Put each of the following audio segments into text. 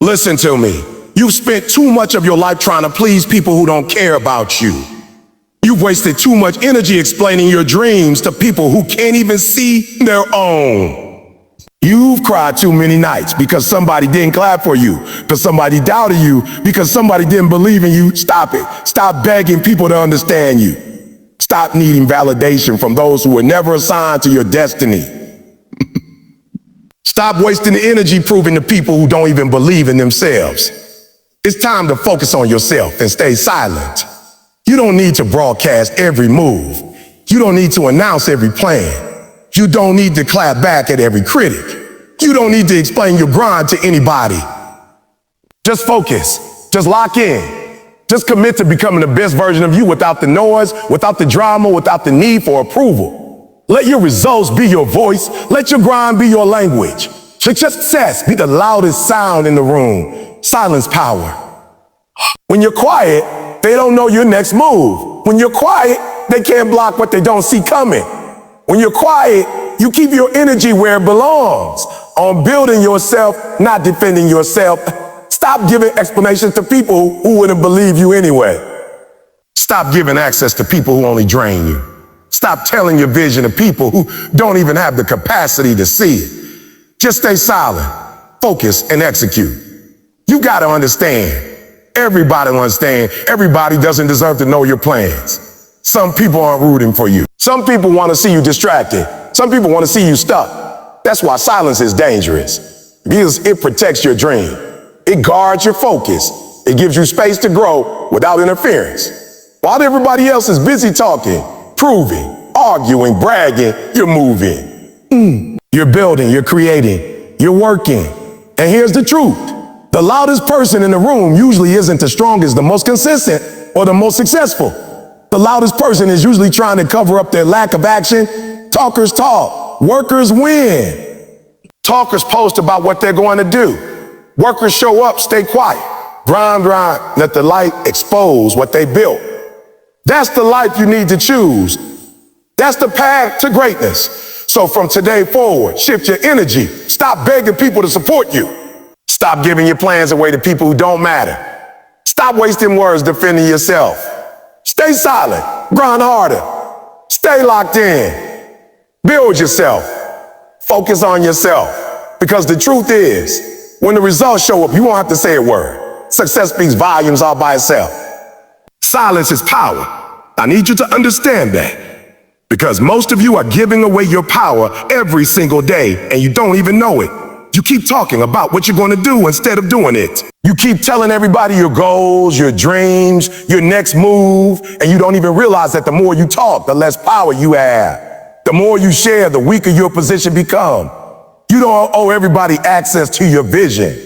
Listen to me. You've spent too much of your life trying to please people who don't care about you. You've wasted too much energy explaining your dreams to people who can't even see their own. You've cried too many nights because somebody didn't clap for you, because somebody doubted you, because somebody didn't believe in you. Stop it. Stop begging people to understand you. Stop needing validation from those who were never assigned to your destiny. Stop wasting the energy proving to people who don't even believe in themselves. It's time to focus on yourself and stay silent. You don't need to broadcast every move. You don't need to announce every plan. You don't need to clap back at every critic. You don't need to explain your grind to anybody. Just focus. Just lock in. Just commit to becoming the best version of you without the noise, without the drama, without the need for approval. Let your results be your voice. Let your grind be your language. Let your success be the loudest sound in the room. Silence power. When you're quiet, they don't know your next move. When you're quiet, they can't block what they don't see coming. When you're quiet, you keep your energy where it belongs, on building yourself, not defending yourself. Stop giving explanations to people who wouldn't believe you anyway. Stop giving access to people who only drain you. Stop telling your vision to people who don't even have the capacity to see it. Just stay silent, focus, and execute. You gotta understand. Everybody will understand. Everybody doesn't deserve to know your plans. Some people aren't rooting for you. Some people want to see you distracted. Some people want to see you stuck. That's why silence is dangerous, because it protects your dream. It guards your focus. It gives you space to grow without interference. While everybody else is busy talking, proving, arguing, bragging, you're moving. You're building, you're creating, you're working. And here's the truth. The loudest person in the room usually isn't the strongest, the most consistent, or the most successful. The loudest person is usually trying to cover up their lack of action. Talkers talk. Workers win. Talkers post about what they're going to do. Workers show up, stay quiet. Grind, let the light expose what they built. That's the life you need to choose. That's the path to greatness. So from today forward, shift your energy. Stop begging people to support you. Stop giving your plans away to people who don't matter. Stop wasting words defending yourself. Stay silent, grind harder, stay locked in, build yourself, focus on yourself. Because the truth is, when the results show up, you won't have to say a word. Success speaks volumes all by itself. Silence is power. I need you to understand that. Because most of you are giving away your power every single day, and you don't even know it. You keep talking about what you're going to do instead of doing it. You keep telling everybody your goals, your dreams, your next move, and you don't even realize that the more you talk, the less power you have. The more you share, the weaker your position becomes. You don't owe everybody access to your vision.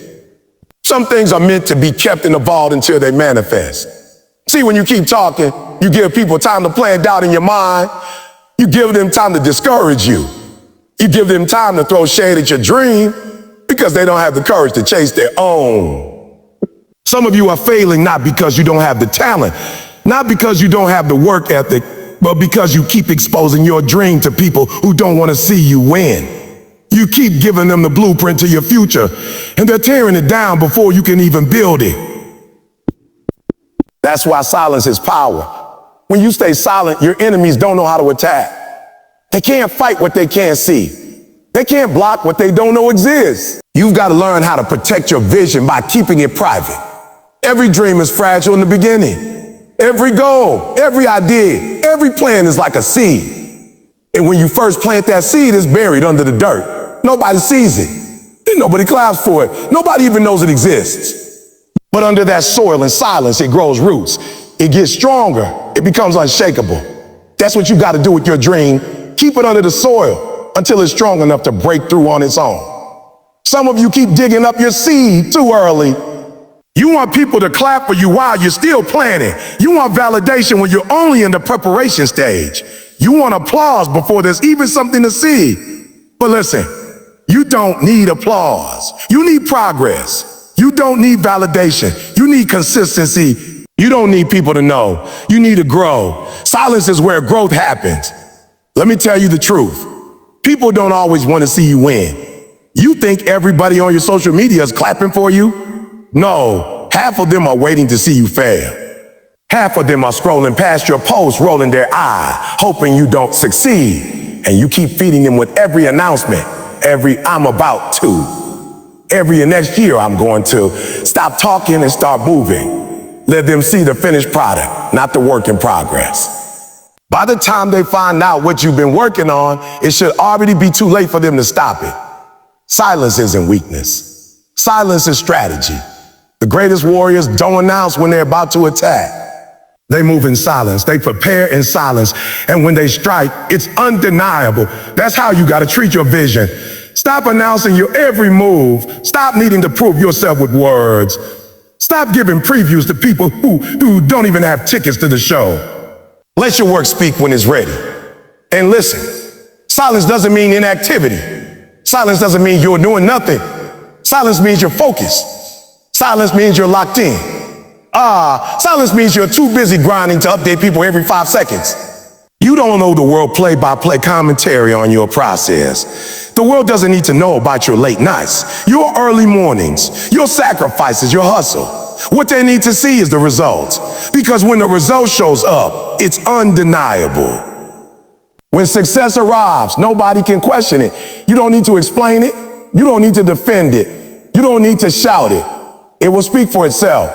Some things are meant to be kept in the vault until they manifest. See, when you keep talking, you give people time to plant doubt in your mind. You give them time to discourage you. You give them time to throw shade at your dream, because they don't have the courage to chase their own. Some of you are failing not because you don't have the talent, not because you don't have the work ethic, but because you keep exposing your dream to people who don't want to see you win. You keep giving them the blueprint to your future, and they're tearing it down before you can even build it. That's why silence is power. When you stay silent, your enemies don't know how to attack. They can't fight what they can't see. They can't block what they don't know exists. You've got to learn how to protect your vision by keeping it private. Every dream is fragile in the beginning. Every goal, every idea, every plan is like a seed. And when you first plant that seed, it's buried under the dirt. Nobody sees it. And nobody claps for it. Nobody even knows it exists. But under that soil and silence, it grows roots. It gets stronger. It becomes unshakable. That's what you got to do with your dream. Keep it under the soil until it's strong enough to break through on its own. Some of you keep digging up your seed too early. You want people to clap for you while you're still planting. You want validation when you're only in the preparation stage. You want applause before there's even something to see. But listen, you don't need applause. You need progress. You don't need validation. You need consistency. You don't need people to know. You need to grow. Silence is where growth happens. Let me tell you the truth. People don't always want to see you win. You think everybody on your social media is clapping for you? No, half of them are waiting to see you fail. Half of them are scrolling past your post, rolling their eye, hoping you don't succeed. And you keep feeding them with every announcement, every "I'm about to," every "next year I'm going to." Stop talking and start moving. Let them see the finished product, not the work in progress. By the time they find out what you've been working on, it should already be too late for them to stop it. Silence isn't weakness. Silence is strategy. The greatest warriors don't announce when they're about to attack. They move in silence. They prepare in silence. And when they strike, it's undeniable. That's how you got to treat your vision. Stop announcing your every move. Stop needing to prove yourself with words. Stop giving previews to people who don't even have tickets to the show. Let your work speak when it's ready. And listen, silence doesn't mean inactivity. Silence doesn't mean you're doing nothing. Silence means you're focused. Silence means you're locked in. Silence means you're too busy grinding to update people every 5 seconds. You don't know the world play-by-play commentary on your process. The world doesn't need to know about your late nights, your early mornings, your sacrifices, your hustle. What they need to see is the results. Because when the result shows up, it's undeniable. When success arrives, nobody can question it. You don't need to explain it. You don't need to defend it. You don't need to shout it. It will speak for itself.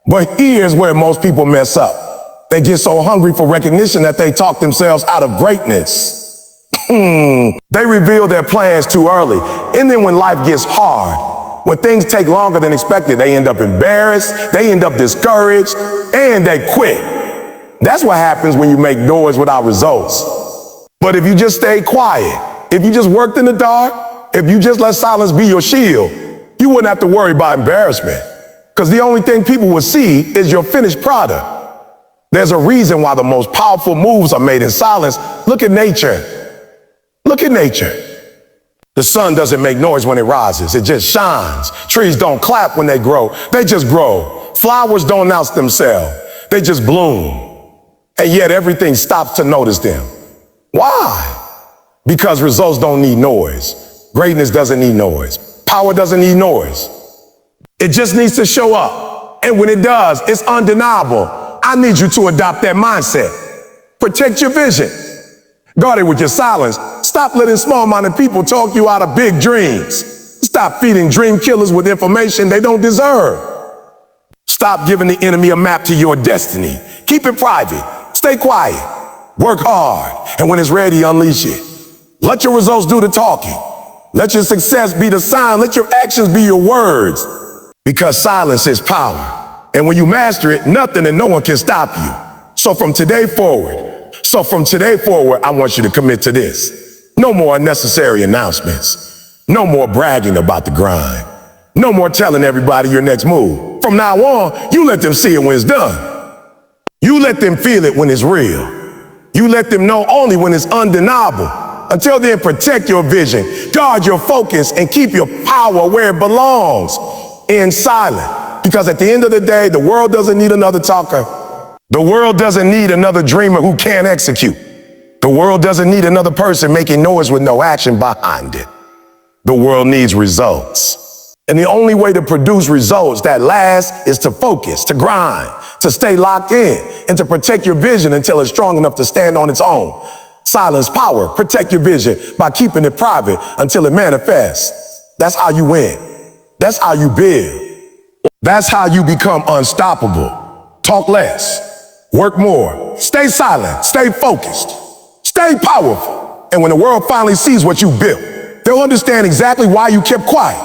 But here's where most people mess up. They get so hungry for recognition that they talk themselves out of greatness. They reveal their plans too early. And then when life gets hard, when things take longer than expected, they end up embarrassed, they end up discouraged, and they quit. That's what happens when you make noise without results. But if you just stay quiet, if you just worked in the dark, if you just let silence be your shield, you wouldn't have to worry about embarrassment. Because the only thing people will see is your finished product. There's a reason why the most powerful moves are made in silence. Look at nature. Look at nature. The sun doesn't make noise when it rises. It just shines. Trees don't clap when they grow. They just grow. Flowers don't announce themselves. They just bloom. And yet everything stops to notice them. Why? Because results don't need noise. Greatness doesn't need noise. Power doesn't need noise. It just needs to show up. And when it does, it's undeniable. I need you to adopt that mindset. Protect your vision. Guard it with your silence. Stop letting small-minded people talk you out of big dreams. Stop feeding dream killers with information they don't deserve. Stop giving the enemy a map to your destiny. Keep it private. Stay quiet. Work hard. And when it's ready, unleash it. Let your results do the talking. Let your success be the sign. Let your actions be your words. Because silence is power. And when you master it, nothing and no one can stop you. So from today forward, I want you to commit to this. No more unnecessary announcements. No more bragging about the grind. No more telling everybody your next move. From now on, you let them see it when it's done. You let them feel it when it's real. You let them know only when it's undeniable. Until then, protect your vision, guard your focus, and keep your power where it belongs. In silence. Because at the end of the day, the world doesn't need another talker. The world doesn't need another dreamer who can't execute. The world doesn't need another person making noise with no action behind it. The world needs results. And the only way to produce results that last is to focus, to grind, to stay locked in, and to protect your vision until it's strong enough to stand on its own. Silence power. Protect your vision by keeping it private until it manifests. That's how you win. That's how you build. That's how you become unstoppable. Talk less, work more, stay silent, stay focused, stay powerful. And when the world finally sees what you built, they'll understand exactly why you kept quiet.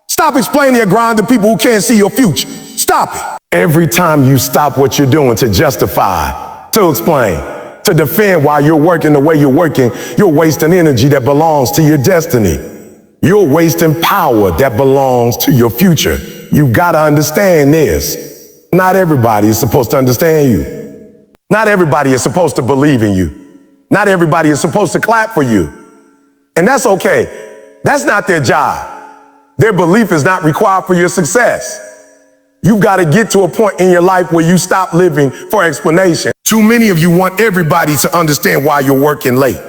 Stop explaining your grind to people who can't see your future. Stop it. Every time you stop what you're doing to justify, to explain, to defend why you're working the way you're working, you're wasting energy that belongs to your destiny. You're wasting power that belongs to your future. You've got to understand this. Not everybody is supposed to understand you. Not everybody is supposed to believe in you. Not everybody is supposed to clap for you. And that's okay. That's not their job. Their belief is not required for your success. You've got to get to a point in your life where you stop living for explanation. Too many of you want everybody to understand why you're working late.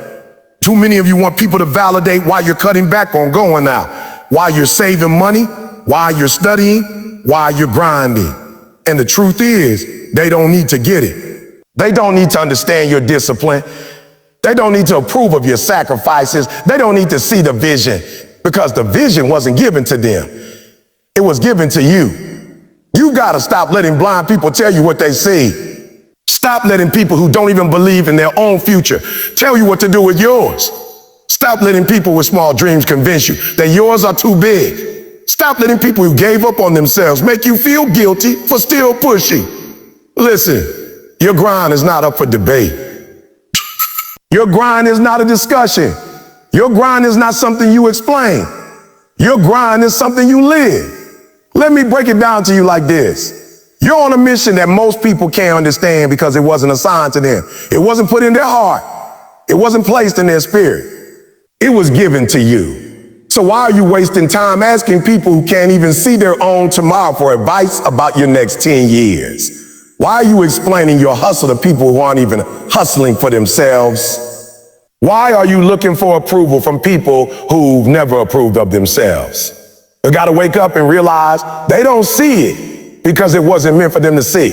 Too many of you want people to validate why you're cutting back on going out, why you're saving money, why you're studying, why you're grinding. And the truth is, they don't need to get it. They don't need to understand your discipline. They don't need to approve of your sacrifices. They don't need to see the vision, because the vision wasn't given to them. It was given to you. You gotta stop letting blind people tell you what they see. Stop letting people who don't even believe in their own future tell you what to do with yours. Stop letting people with small dreams convince you that yours are too big. Stop letting people who gave up on themselves make you feel guilty for still pushing. Listen, your grind is not up for debate. Your grind is not a discussion. Your grind is not something you explain. Your grind is something you live. Let me break it down to you like this. You're on a mission that most people can't understand because it wasn't assigned to them. It wasn't put in their heart. It wasn't placed in their spirit. It was given to you. So why are you wasting time asking people who can't even see their own tomorrow for advice about your next 10 years? Why are you explaining your hustle to people who aren't even hustling for themselves? Why are you looking for approval from people who've never approved of themselves? You gotta wake up and realize they don't see it because it wasn't meant for them to see.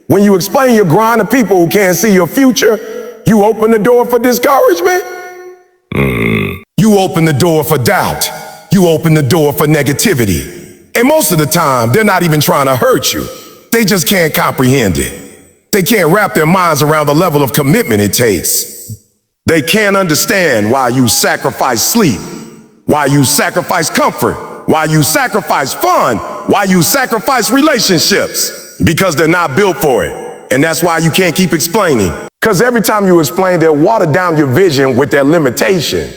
When you explain your grind to people who can't see your future, you open the door for discouragement. You open the door for doubt. You open the door for negativity. And most of the time, they're not even trying to hurt you. They just can't comprehend it. They can't wrap their minds around the level of commitment it takes. They can't understand why you sacrifice sleep, why you sacrifice comfort, why you sacrifice fun, why you sacrifice relationships, because they're not built for it. And that's why you can't keep explaining. Because every time you explain, they'll water down your vision with their limitation.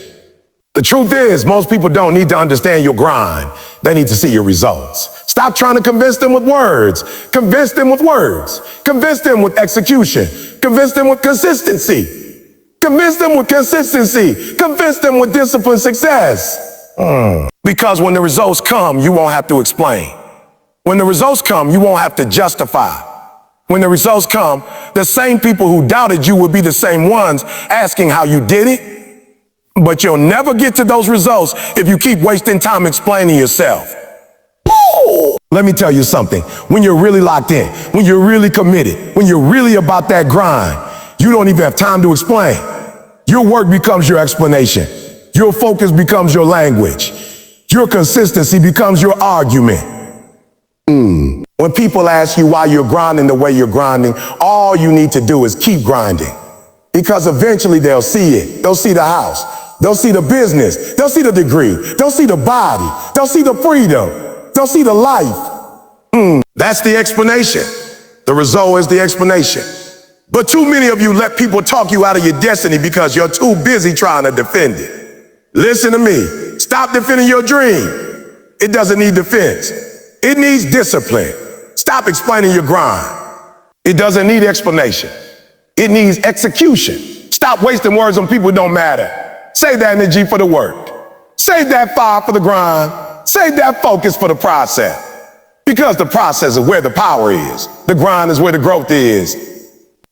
The truth is, most people don't need to understand your grind. They need to see your results. Stop trying to convince them with words. Convince them with words. Convince them with execution. Convince them with consistency. Convince them with consistency. Convince them with disciplined success. Because when the results come, you won't have to explain. When the results come, you won't have to justify. When the results come, the same people who doubted you will be the same ones asking how you did it. But you'll never get to those results if you keep wasting time explaining yourself. Woo! Let me tell you something. When you're really locked in, when you're really committed, when you're really about that grind, you don't even have time to explain. Your work becomes your explanation. Your focus becomes your language. Your consistency becomes your argument. When people ask you why you're grinding the way you're grinding, all you need to do is keep grinding. Because eventually they'll see it. They'll see the house. They'll see the business. They'll see the degree. They'll see the body. They'll see the freedom. They'll see the life. That's the explanation. The result is the explanation. But too many of you let people talk you out of your destiny because you're too busy trying to defend it. Listen to me. Stop defending your dream. It doesn't need defense. It needs discipline. Stop explaining your grind. It doesn't need explanation. It needs execution. Stop wasting words on people who don't matter. Save that energy for the work. Save that fire for the grind. Save that focus for the process. Because the process is where the power is. The grind is where the growth is.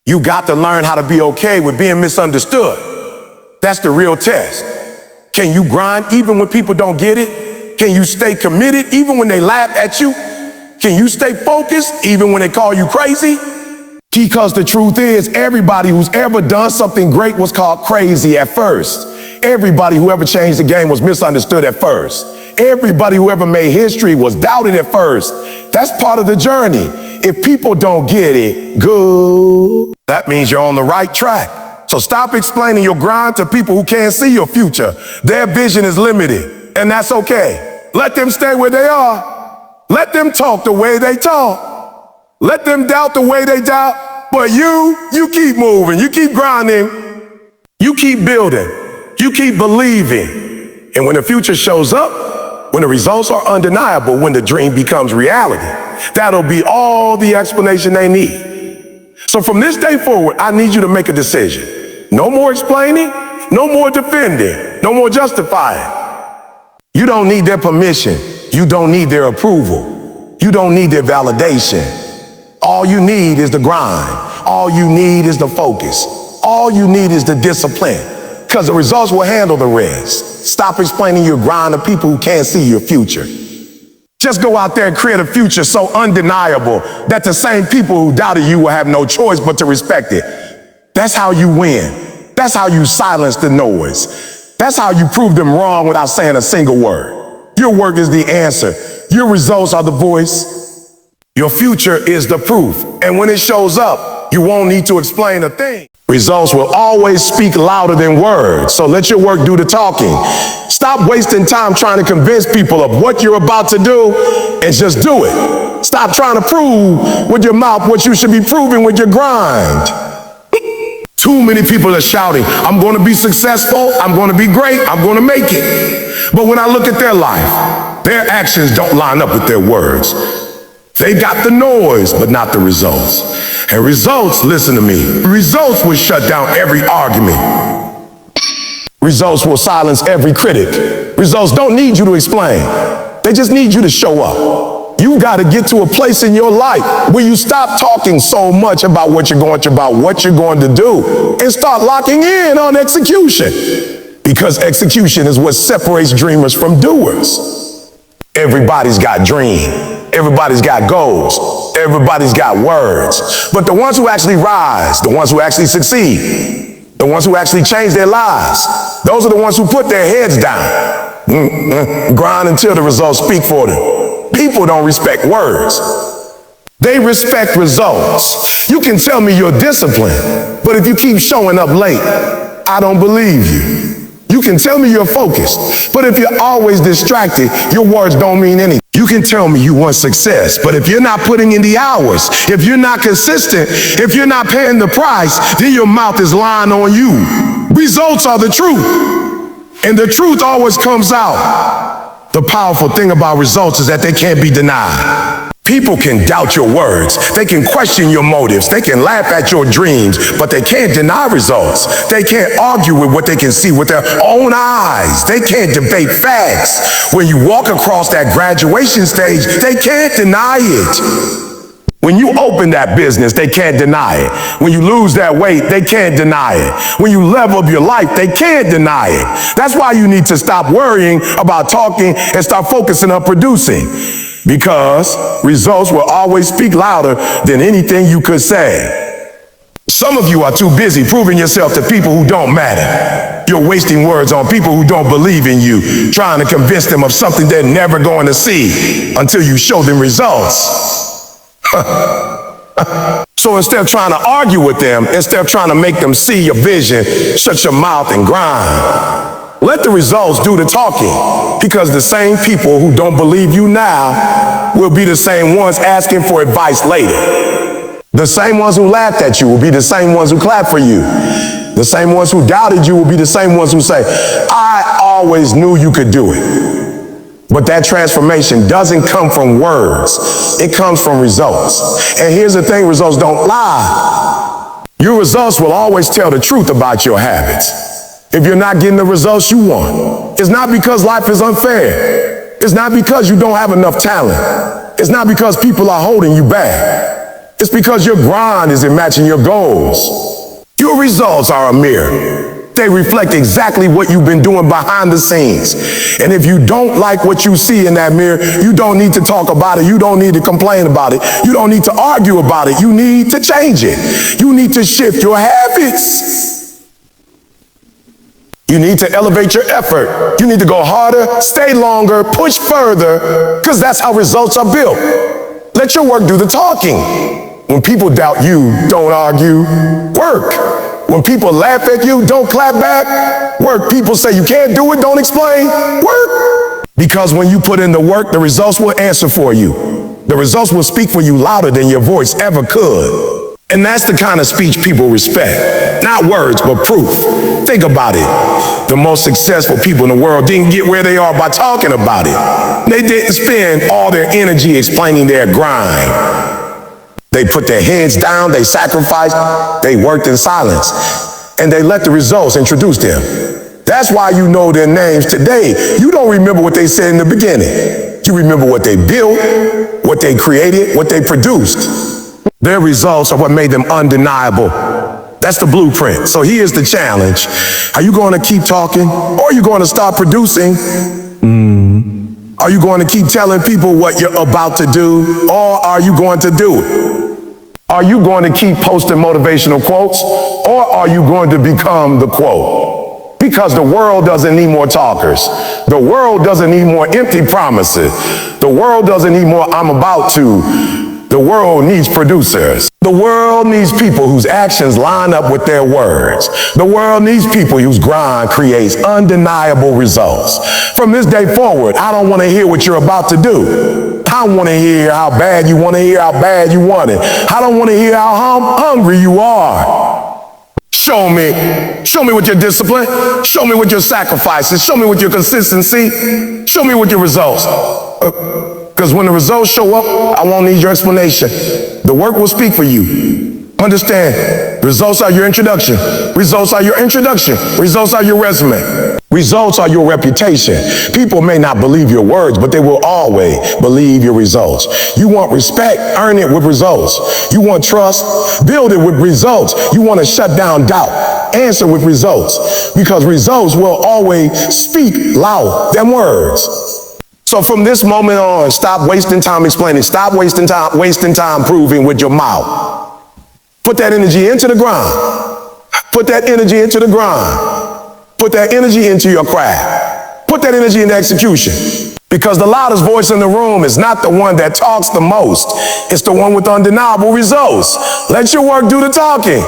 You got to learn how to be okay with being misunderstood. That's the real test. Can you grind even when people don't get it? Can you stay committed even when they laugh at you? Can you stay focused even when they call you crazy? Because the truth is, everybody who's ever done something great was called crazy at first. Everybody who ever changed the game was misunderstood at first. Everybody who ever made history was doubted at first. That's part of the journey. If people don't get it, good, that means you're on the right track. So stop explaining your grind to people who can't see your future. Their vision is limited, and that's okay. Let them stay where they are. Let them talk the way they talk. Let them doubt the way they doubt. But you keep moving. You keep grinding. You keep building. You keep believing. And when the future shows up, when the results are undeniable, when the dream becomes reality, that'll be all the explanation they need. So from this day forward, I need you to make a decision. No more explaining, no more defending, no more justifying. You don't need their permission. You don't need their approval. You don't need their validation. All you need is the grind. All you need is the focus. All you need is the discipline. Because the results will handle the rest. Stop explaining your grind to people who can't see your future. Just go out there and create a future so undeniable that the same people who doubted you will have no choice but to respect it. That's how you win. That's how you silence the noise. That's how you prove them wrong without saying a single word. Your work is the answer. Your results are the voice. Your future is the proof. And when it shows up, you won't need to explain a thing. Results will always speak louder than words, so let your work do the talking. Stop wasting time trying to convince people of what you're about to do and just do it. Stop trying to prove with your mouth what you should be proving with your grind. Too many people are shouting, I'm going to be successful, I'm going to be great, I'm going to make it. But when I look at their life, their actions don't line up with their words. They got the noise, but not the results. And results, listen to me, results will shut down every argument. Results will silence every critic. Results don't need you to explain. They just need you to show up. You got to get to a place in your life where you stop talking so much about what you're going to do and start locking in on execution. Because execution is what separates dreamers from doers. Everybody's got dreams. Everybody's got goals. Everybody's got words. But the ones who actually rise, the ones who actually succeed, the ones who actually change their lives, those are the ones who put their heads down, grind until the results speak for them. People don't respect words. They respect results. You can tell me you're disciplined, but if you keep showing up late, I don't believe you. You can tell me you're focused, but if you're always distracted, your words don't mean anything. You can tell me you want success, but if you're not putting in the hours, if you're not consistent, if you're not paying the price, then your mouth is lying on you. Results are the truth, and the truth always comes out. The powerful thing about results is that they can't be denied. People can doubt your words. They can question your motives. They can laugh at your dreams, but they can't deny results. They can't argue with what they can see with their own eyes. They can't debate facts. When you walk across that graduation stage, they can't deny it. When you open that business, they can't deny it. When you lose that weight, they can't deny it. When you level up your life, they can't deny it. That's why you need to stop worrying about talking and start focusing on producing. Because results will always speak louder than anything you could say. Some of you are too busy proving yourself to people who don't matter. You're wasting words on people who don't believe in you, trying to convince them of something they're never going to see until you show them results. So instead of trying to argue with them, instead of trying to make them see your vision, shut your mouth and grind. Let the results do the talking, because the same people who don't believe you now will be the same ones asking for advice later. The same ones who laughed at you will be the same ones who clap for you. The same ones who doubted you will be the same ones who say, I always knew you could do it. But that transformation doesn't come from words. It comes from results. And here's the thing, results don't lie. Your results will always tell the truth about your habits. If you're not getting the results you want, it's not because life is unfair. It's not because you don't have enough talent. It's not because people are holding you back. It's because your grind isn't matching your goals. Your results are a mirror. They reflect exactly what you've been doing behind the scenes. And if you don't like what you see in that mirror, you don't need to talk about it. You don't need to complain about it. You don't need to argue about it. You need to change it. You need to shift your habits. You need to elevate your effort. You need to go harder, stay longer, push further, because that's how results are built. Let your work do the talking. When people doubt you, don't argue, work. When people laugh at you, don't clap back, work. People say you can't do it, don't explain, work. Because when you put in the work, the results will answer for you. The results will speak for you louder than your voice ever could. And that's the kind of speech people respect. Not words, but proof. Think about it. The most successful people in the world didn't get where they are by talking about it. They didn't spend all their energy explaining their grind. They put their heads down, they sacrificed, they worked in silence, and they let the results introduce them. That's why you know their names today. You don't remember what they said in the beginning. You remember what they built, what they created, what they produced. Their results are what made them undeniable. That's the blueprint. So here's the challenge. Are you going to keep talking, or are you going to start producing? Are you going to keep telling people what you're about to do, or are you going to do it? Are you going to keep posting motivational quotes, or are you going to become the quote? Because the world doesn't need more talkers. The world doesn't need more empty promises. The world doesn't need more I'm about to. The world needs producers. The world needs people whose actions line up with their words. The world needs people whose grind creates undeniable results. From this day forward, I don't want to hear what you're about to do. I want to hear how bad you want to hear how bad you want it. I don't want to hear how hungry you are. Show me with your discipline. Show me with your sacrifices. Show me with your consistency. Show me with your results. Because when the results show up, I won't need your explanation. The work will speak for you. Understand, results are your introduction. Results are your introduction. Results are your resume. Results are your reputation. People may not believe your words, but they will always believe your results. You want respect, earn it with results. You want trust, build it with results. You want to shut down doubt, answer with results. Because results will always speak louder than words. So from this moment on, stop wasting time explaining. Stop wasting time proving with your mouth. Put that energy into the grind. Put that energy into the grind. Put that energy into your craft. Put that energy into execution. Because the loudest voice in the room is not the one that talks the most. It's the one with undeniable results. Let your work do the talking.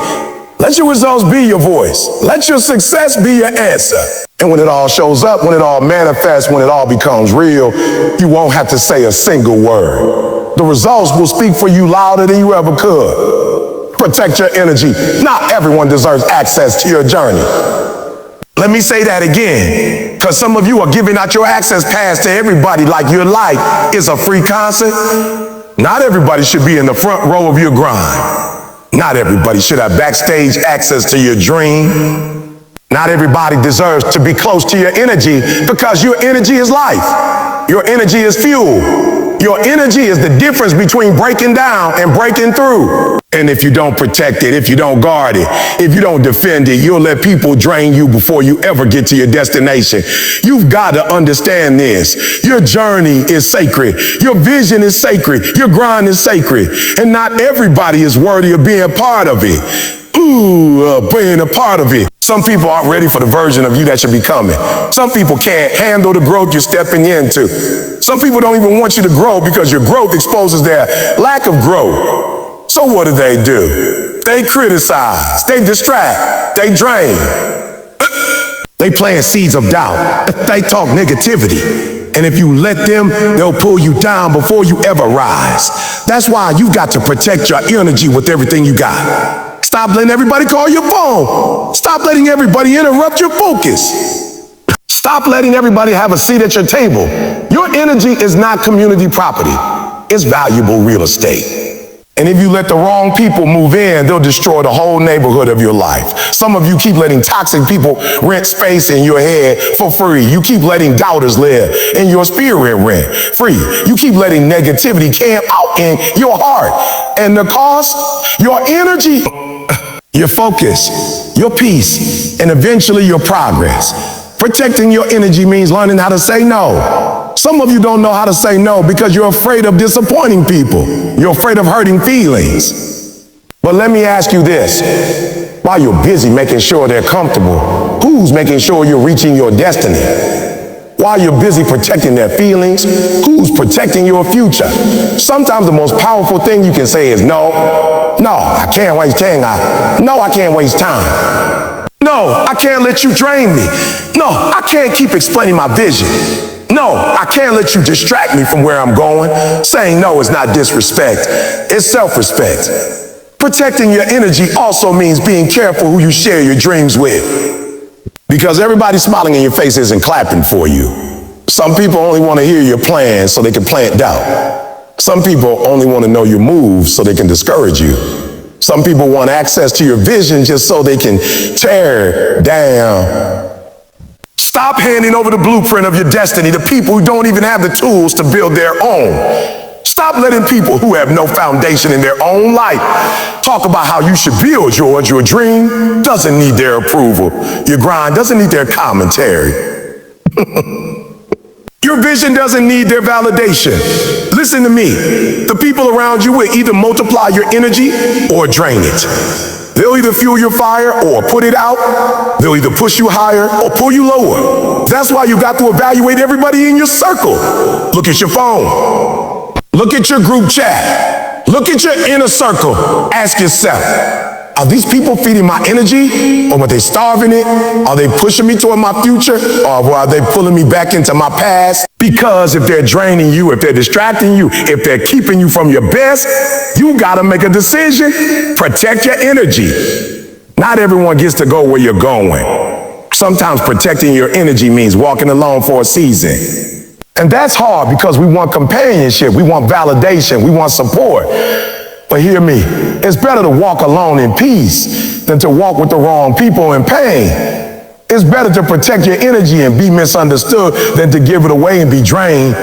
Let your results be your voice. Let your success be your answer. And when it all shows up, when it all manifests, when it all becomes real, you won't have to say a single word. The results will speak for you louder than you ever could. Protect your energy. Not everyone deserves access to your journey. Let me say that again, because some of you are giving out your access pass to everybody like your life is a free concert. Not everybody should be in the front row of your grind. Not everybody should have backstage access to your dream. Not everybody deserves to be close to your energy, because your energy is life. Your energy is fuel. Your energy is the difference between breaking down and breaking through. And if you don't protect it, if you don't guard it, if you don't defend it, you'll let people drain you before you ever get to your destination. You've got to understand this. Your journey is sacred. Your vision is sacred. Your grind is sacred. And not everybody is worthy of being part of it. Being a part of it. Some people aren't ready for the version of you that should be coming. Some people can't handle the growth you're stepping into. Some people don't even want you to grow because your growth exposes their lack of growth. So what do? They criticize, they distract, they drain. They plant seeds of doubt. They talk negativity. And if you let them, they'll pull you down before you ever rise. That's why you got to protect your energy with everything you got. Stop letting everybody call your phone. Stop letting everybody interrupt your focus. Stop letting everybody have a seat at your table. Your energy is not community property. It's valuable real estate. And if you let the wrong people move in, they'll destroy the whole neighborhood of your life. Some of you keep letting toxic people rent space in your head for free. You keep letting doubters live in your spirit rent free. You keep letting negativity camp out in your heart. And the cost, your energy, your focus, your peace, and eventually your progress. Protecting your energy means learning how to say no. Some of you don't know how to say no because you're afraid of disappointing people. You're afraid of hurting feelings. But let me ask you this. While you're busy making sure they're comfortable, who's making sure you're reaching your destiny? While you're busy protecting their feelings, who's protecting your future? Sometimes the most powerful thing you can say is no. No, I can't waste time. No, I can't waste time. No, I can't let you drain me. No, I can't keep explaining my vision. No, I can't let you distract me from where I'm going. Saying no is not disrespect. It's self-respect. Protecting your energy also means being careful who you share your dreams with. Because everybody smiling in your face isn't clapping for you. Some people only want to hear your plans so they can plant doubt. Some people only want to know your moves so they can discourage you. Some people want access to your vision just so they can tear down. Stop handing over the blueprint of your destiny to people who don't even have the tools to build their own. Stop letting people who have no foundation in their own life talk about how you should build yours. Your dream doesn't need their approval. Your grind doesn't need their commentary. Your vision doesn't need their validation. Listen to me. The people around you will either multiply your energy or drain it. They'll either fuel your fire or put it out. They'll either push you higher or pull you lower. That's why you got to evaluate everybody in your circle. Look at your phone. Look at your group chat. Look at your inner circle. Ask yourself, are these people feeding my energy, or are they starving it? Are they pushing me toward my future, or are they pulling me back into my past? Because if they're draining you, if they're distracting you, if they're keeping you from your best, you gotta make a decision. Protect your energy. Not everyone gets to go where you're going. Sometimes protecting your energy means walking alone for a season. And that's hard because we want companionship, we want validation, we want support. But hear me, it's better to walk alone in peace than to walk with the wrong people in pain. It's better to protect your energy and be misunderstood than to give it away and be drained.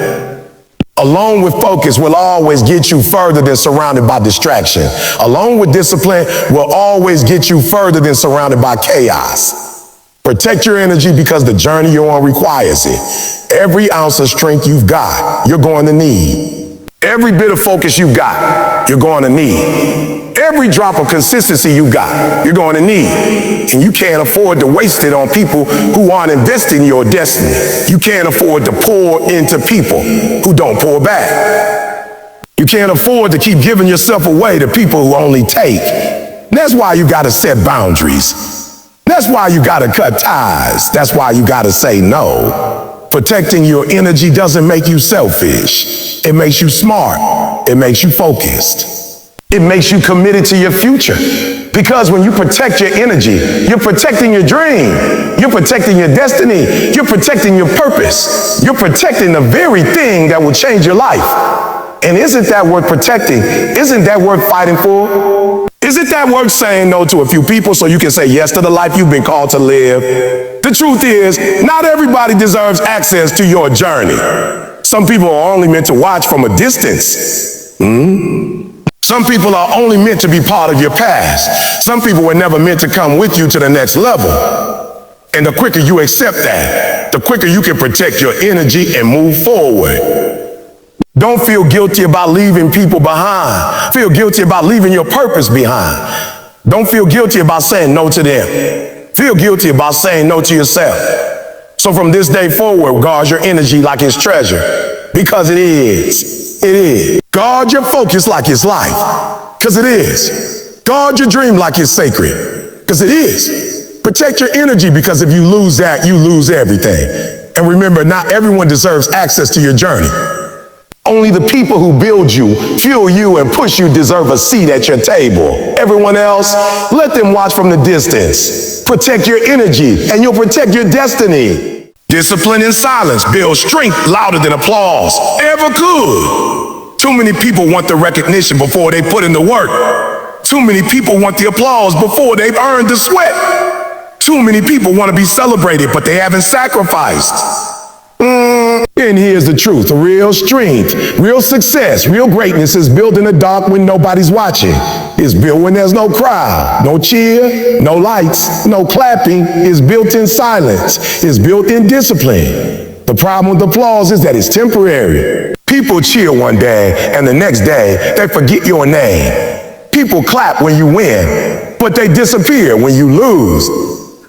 Alone with focus will always get you further than surrounded by distraction. Alone with discipline will always get you further than surrounded by chaos. Protect your energy because the journey you're on requires it. Every ounce of strength you've got, you're going to need. Every bit of focus you got, you're going to need. Every drop of consistency you got, you're going to need. And you can't afford to waste it on people who aren't investing in your destiny. You can't afford to pour into people who don't pour back. You can't afford to keep giving yourself away to people who only take. And that's why you got to set boundaries. That's why you got to cut ties. That's why you got to say no. Protecting your energy doesn't make you selfish. It makes you smart. It makes you focused. It makes you committed to your future. Because when you protect your energy, you're protecting your dream. You're protecting your destiny. You're protecting your purpose. You're protecting the very thing that will change your life. And isn't that worth protecting? Isn't that worth fighting for? Isn't that worth saying no to a few people so you can say yes to the life you've been called to live? The truth is, not everybody deserves access to your journey. Some people are only meant to watch from a distance. Some people are only meant to be part of your past. Some people were never meant to come with you to the next level. And the quicker you accept that, the quicker you can protect your energy and move forward. Don't feel guilty about leaving people behind. Feel guilty about leaving your purpose behind. Don't feel guilty about saying no to them. Feel guilty about saying no to yourself. So from this day forward, guard your energy like it's treasure. Because it is. It is. Guard your focus like it's life. Because it is. Guard your dream like it's sacred. Because it is. Protect your energy because if you lose that, you lose everything. And remember, not everyone deserves access to your journey. Only the people who build you, fuel you, and push you deserve a seat at your table. Everyone else, let them watch from the distance. Protect your energy, and you'll protect your destiny. Discipline in silence builds strength louder than applause ever could. Too many people want the recognition before they put in the work. Too many people want the applause before they've earned the sweat. Too many people want to be celebrated, but they haven't sacrificed. And here's the truth. Real strength, real success, real greatness is built in the dark when nobody's watching. It's built when there's no crowd, no cheer, no lights, no clapping. It's built in silence. It's built in discipline. The problem with applause is that it's temporary. People cheer one day and the next day they forget your name. People clap when you win, but they disappear when you lose.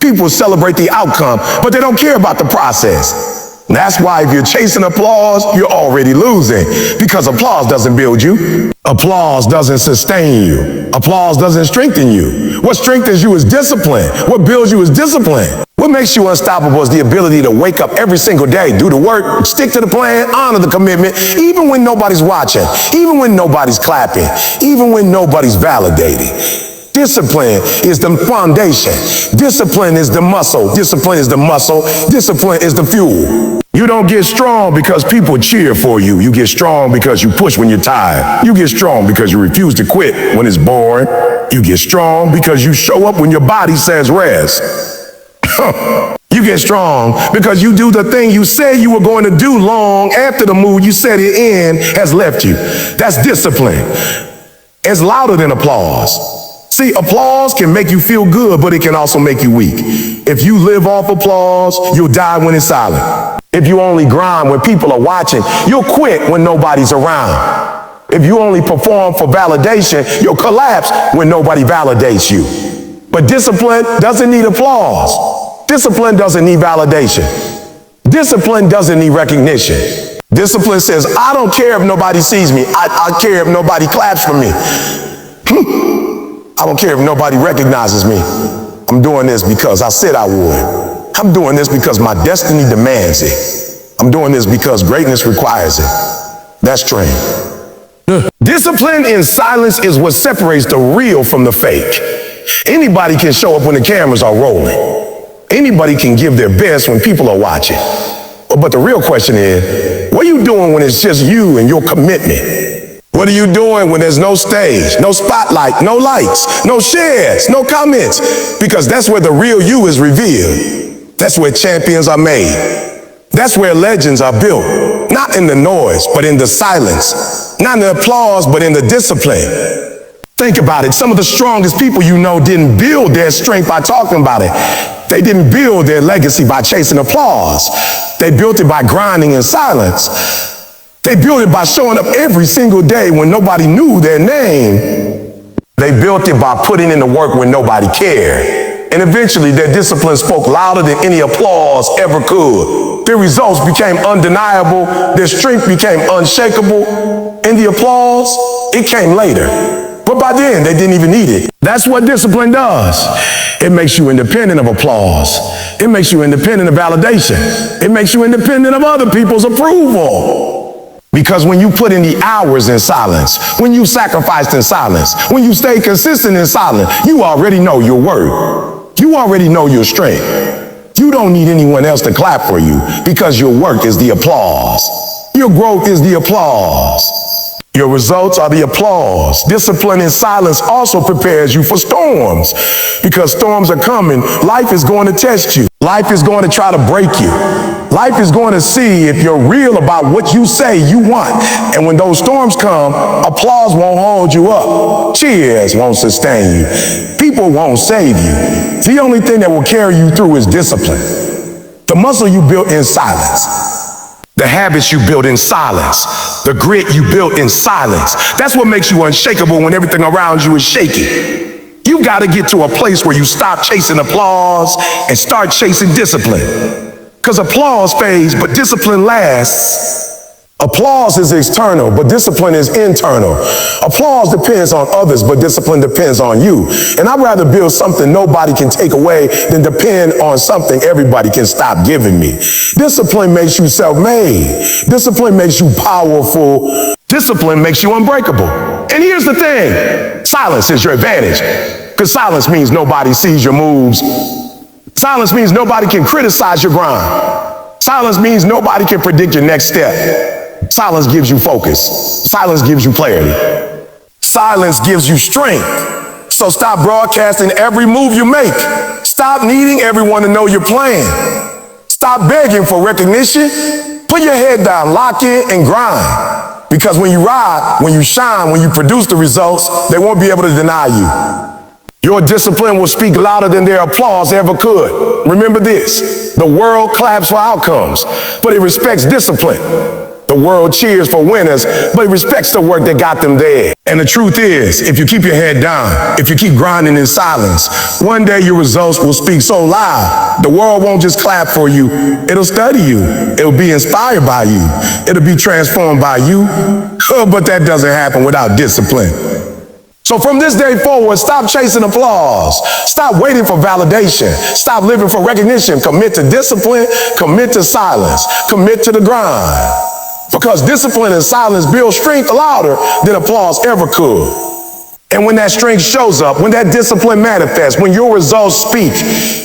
People celebrate the outcome, but they don't care about the process. That's why if you're chasing applause, you're already losing, because applause doesn't build you. Applause doesn't sustain you. Applause doesn't strengthen you. What strengthens you is discipline. What builds you is discipline. What makes you unstoppable is the ability to wake up every single day, do the work, stick to the plan, honor the commitment, even when nobody's watching, even when nobody's clapping, even when nobody's validating. Discipline is the foundation. Discipline is the muscle. Discipline is the muscle. Discipline is the fuel. You don't get strong because people cheer for you. You get strong because you push when you're tired. You get strong because you refuse to quit when it's boring. You get strong because you show up when your body says rest. You get strong because you do the thing you said you were going to do long after the mood you set it in has left you. That's discipline. It's louder than applause. See, applause can make you feel good, but it can also make you weak. If you live off applause, you'll die when it's silent. If you only grind when people are watching, you'll quit when nobody's around. If you only perform for validation, you'll collapse when nobody validates you. But discipline doesn't need applause. Discipline doesn't need validation. Discipline doesn't need recognition. Discipline says, I don't care if nobody sees me. I care if nobody claps for me. I don't care if nobody recognizes me. I'm doing this because I said I would. I'm doing this because my destiny demands it. I'm doing this because greatness requires it. That's training. Discipline in silence is what separates the real from the fake. Anybody can show up when the cameras are rolling. Anybody can give their best when people are watching. But the real question is, what are you doing when it's just you and your commitment? What are you doing when there's no stage, no spotlight, no likes, no shares, no comments? Because that's where the real you is revealed. That's where champions are made. That's where legends are built. Not in the noise, but in the silence. Not in the applause, but in the discipline. Think about it. Some of the strongest people you know didn't build their strength by talking about it. They didn't build their legacy by chasing applause. They built it by grinding in silence. They built it by showing up every single day when nobody knew their name. They built it by putting in the work when nobody cared. And eventually their discipline spoke louder than any applause ever could. Their results became undeniable. Their strength became unshakable. And the applause, it came later. But by then, they didn't even need it. That's what discipline does. It makes you independent of applause. It makes you independent of validation. It makes you independent of other people's approval. Because when you put in the hours in silence, when you sacrificed in silence, when you stay consistent in silence, you already know your worth. You already know your strength. You don't need anyone else to clap for you because your work is the applause. Your growth is the applause. Your results are the applause. Discipline in silence also prepares you for storms. Because storms are coming, life is going to test you. Life is going to try to break you. Life is going to see if you're real about what you say you want. And when those storms come, applause won't hold you up. Cheers won't sustain you. People won't save you. The only thing that will carry you through is discipline. The muscle you built in silence. The habits you build in silence, the grit you built in silence. That's what makes you unshakable when everything around you is shaking. You got to get to a place where you stop chasing applause and start chasing discipline. Because applause fades, but discipline lasts. Applause is external, but discipline is internal. Applause depends on others, but discipline depends on you. And I'd rather build something nobody can take away than depend on something everybody can stop giving me. Discipline makes you self-made. Discipline makes you powerful. Discipline makes you unbreakable. And here's the thing. Silence is your advantage. Because silence means nobody sees your moves. Silence means nobody can criticize your grind. Silence means nobody can predict your next step. Silence gives you focus. Silence gives you clarity. Silence gives you strength. So stop broadcasting every move you make. Stop needing everyone to know your plan. Stop begging for recognition. Put your head down, lock in, and grind. Because when you ride, when you shine, when you produce the results, they won't be able to deny you. Your discipline will speak louder than their applause ever could. Remember this, the world claps for outcomes, but it respects discipline. The world cheers for winners, but it respects the work that got them there. And the truth is, if you keep your head down, if you keep grinding in silence, one day your results will speak so loud, the world won't just clap for you, it'll study you, it'll be inspired by you, it'll be transformed by you. But that doesn't happen without discipline. So from this day forward, stop chasing applause. Stop waiting for validation. Stop living for recognition. Commit to discipline. Commit to silence. Commit to the grind. Because discipline and silence build strength louder than applause ever could. And when that strength shows up, when that discipline manifests, when your results speak,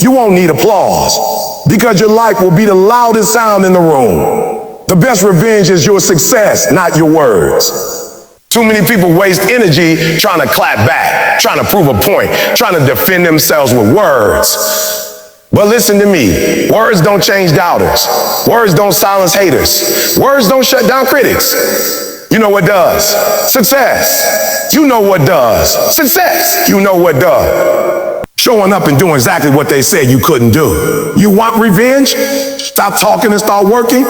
you won't need applause. Because your life will be the loudest sound in the room. The best revenge is your success, not your words. Too many people waste energy trying to clap back, trying to prove a point, trying to defend themselves with words. But listen to me, words don't change doubters. Words don't silence haters. Words don't shut down critics. You know what does? Success. You know what does? Success. You know what does? Showing up and doing exactly what they said you couldn't do. You want revenge? Stop talking and start working.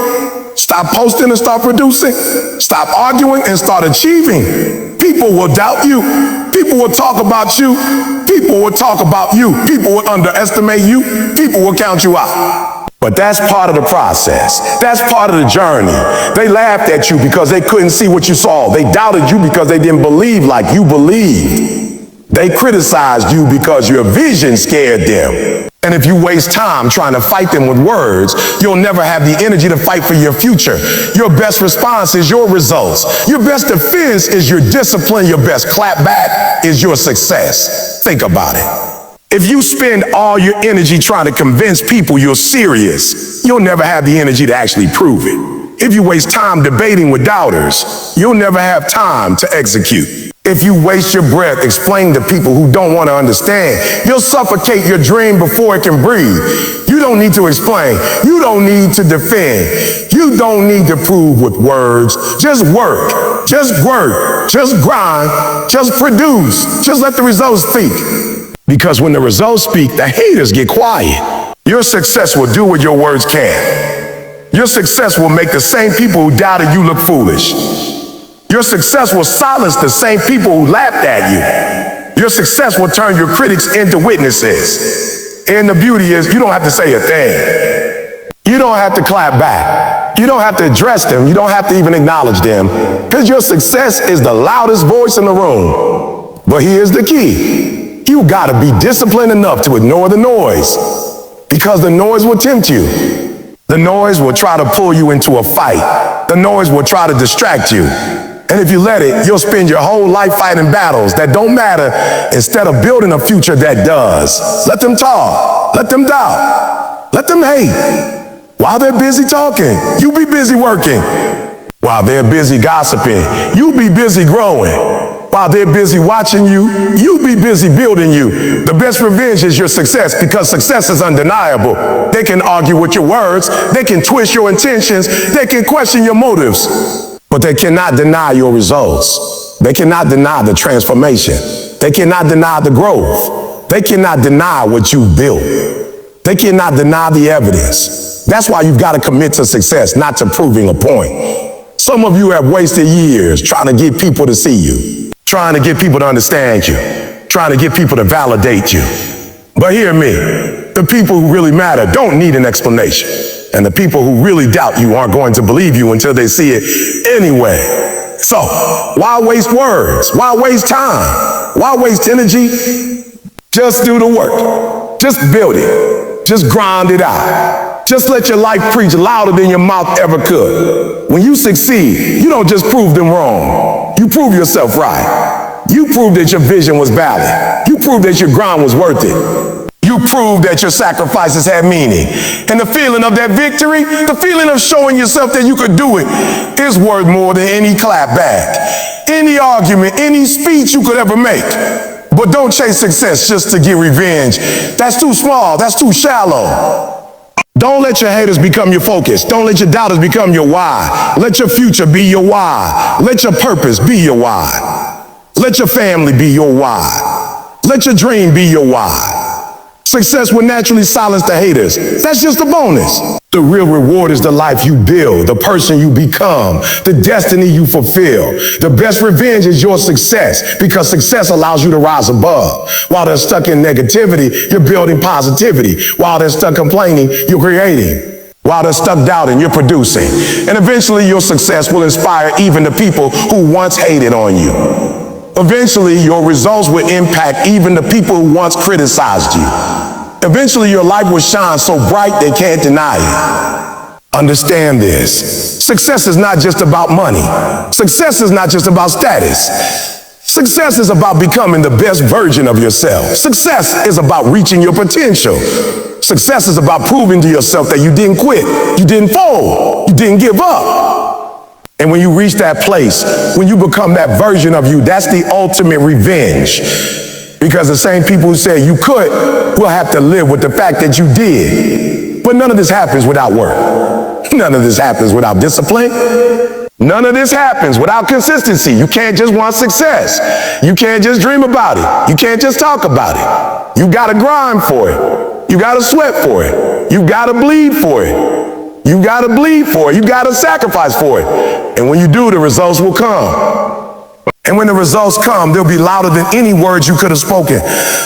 Stop posting and start producing. Stop arguing and start achieving. People will doubt you. People will talk about you. People will talk about you. People will underestimate you. People will count you out. But that's part of the process. That's part of the journey. They laughed at you because they couldn't see what you saw. They doubted you because they didn't believe like you believed. They criticized you because your vision scared them. And if you waste time trying to fight them with words, you'll never have the energy to fight for your future. Your best response is your results. Your best defense is your discipline. Your best clapback is your success. Think about it. If you spend all your energy trying to convince people you're serious, you'll never have the energy to actually prove it. If you waste time debating with doubters, you'll never have time to execute. If you waste your breath explaining to people who don't want to understand, you'll suffocate your dream before it can breathe. You don't need to explain. You don't need to defend. You don't need to prove with words. Just work. Just work. Just grind. Just produce. Just let the results speak. Because when the results speak, the haters get quiet. Your success will do what your words can. Your success will make the same people who doubted you look foolish. Your success will silence the same people who laughed at you. Your success will turn your critics into witnesses. And the beauty is, you don't have to say a thing. You don't have to clap back. You don't have to address them. You don't have to even acknowledge them. Because your success is the loudest voice in the room. But here's the key. You gotta be disciplined enough to ignore the noise. Because the noise will tempt you. The noise will try to pull you into a fight. The noise will try to distract you. And if you let it, you'll spend your whole life fighting battles that don't matter instead of building a future that does. Let them talk. Let them doubt. Let them hate. While they're busy talking, you be busy working. While they're busy gossiping, you be busy growing. While they're busy watching you, you be busy building you. The best revenge is your success because success is undeniable. They can argue with your words. They can twist your intentions. They can question your motives. But they cannot deny your results. They cannot deny the transformation. They cannot deny the growth. They cannot deny what you built. They cannot deny the evidence. That's why you've got to commit to success, not to proving a point. Some of you have wasted years trying to get people to see you, trying to get people to understand you, trying to get people to validate you. But hear me, the people who really matter don't need an explanation. And the people who really doubt you aren't going to believe you until they see it anyway. So, why waste words? Why waste time? Why waste energy? Just do the work. Just build it. Just grind it out. Just let your life preach louder than your mouth ever could. When you succeed, you don't just prove them wrong. You prove yourself right. You prove that your vision was valid. You prove that your grind was worth it. You prove that your sacrifices had meaning. And the feeling of that victory, the feeling of showing yourself that you could do it, is worth more than any clap back, any argument, any speech you could ever make. But don't chase success just to get revenge. That's too small. That's too shallow. Don't let your haters become your focus. Don't let your doubters become your why. Let your future be your why. Let your purpose be your why. Let your family be your why. Let your dream be your why. Success will naturally silence the haters. That's just a bonus. The real reward is the life you build, the person you become, the destiny you fulfill. The best revenge is your success because success allows you to rise above. While they're stuck in negativity, you're building positivity. While they're stuck complaining, you're creating. While they're stuck doubting, you're producing. And eventually your success will inspire even the people who once hated on you. Eventually, your results will impact even the people who once criticized you. Eventually, your life will shine so bright they can't deny it. Understand this. Success is not just about money. Success is not just about status. Success is about becoming the best version of yourself. Success is about reaching your potential. Success is about proving to yourself that you didn't quit, you didn't fold, you didn't give up. And when you reach that place, when you become that version of you, that's the ultimate revenge. Because the same people who said you could will have to live with the fact that you did. But none of this happens without work. None of this happens without discipline. None of this happens without consistency. You can't just want success. You can't just dream about it. You can't just talk about it. You gotta grind for it. You gotta sweat for it. You gotta bleed for it. You gotta bleed for it. You gotta sacrifice for it. And when you do, the results will come. And when the results come, they'll be louder than any words you could have spoken.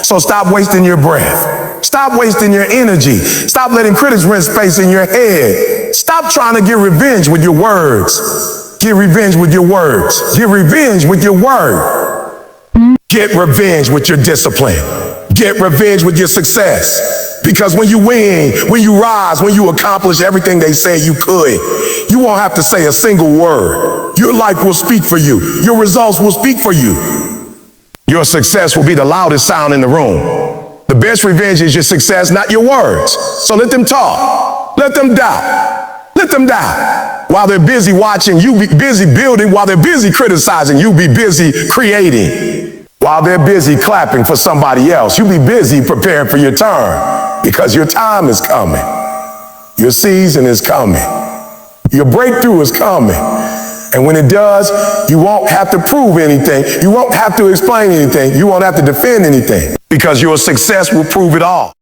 So stop wasting your breath. Stop wasting your energy. Stop letting critics rent space in your head. Stop trying to get revenge with your words. Get revenge with your words. Get revenge with your word. Get revenge with your discipline. Get revenge with your success. Because when you win, when you rise, when you accomplish everything they said you could, you won't have to say a single word. Your life will speak for you. Your results will speak for you. Your success will be the loudest sound in the room. The best revenge is your success, not your words. So let them talk. Let them doubt. Let them doubt. While they're busy watching, you be busy building. While they're busy criticizing, you be busy creating. While they're busy clapping for somebody else, you be busy preparing for your turn. Because your time is coming. Your season is coming. Your breakthrough is coming. And when it does, you won't have to prove anything. You won't have to explain anything. You won't have to defend anything. Because your success will prove it all.